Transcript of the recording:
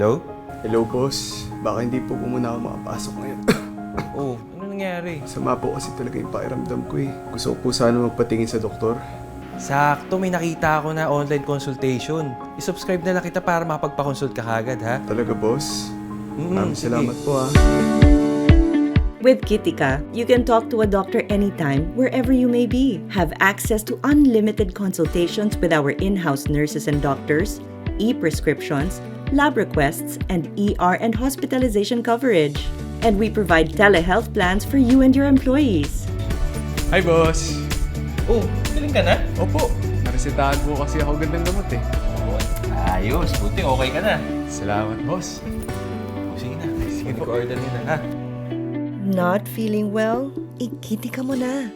Hello? Hello, boss. Baka hindi po muna ako makapasok ngayon. Oh, ano nangyari? Sama po kasi talaga yung pakiramdam ko eh. Gusto ko po sana magpatingin sa doktor. Sakto, may nakita ako na online consultation. I-subscribe na lang kita para makapagpa-consult ka kagad, ha? Talaga, boss? Maraming sige. salamat po ah. With Kitika, you can talk to a doctor anytime, wherever you may be. Have access to unlimited consultations with our in-house nurses and doctors, e-prescriptions, lab requests, and ER and hospitalization coverage. And we provide telehealth plans for you and your employees. Hi, boss! Oh, galing ka na? Opo, naresetahan po kasi ako gandang gamot eh. Ayos, buti okay ka na. Salamat, boss. Oh, sige na, sige, order nyo na, ha? Not feeling well? Ikitika mo na.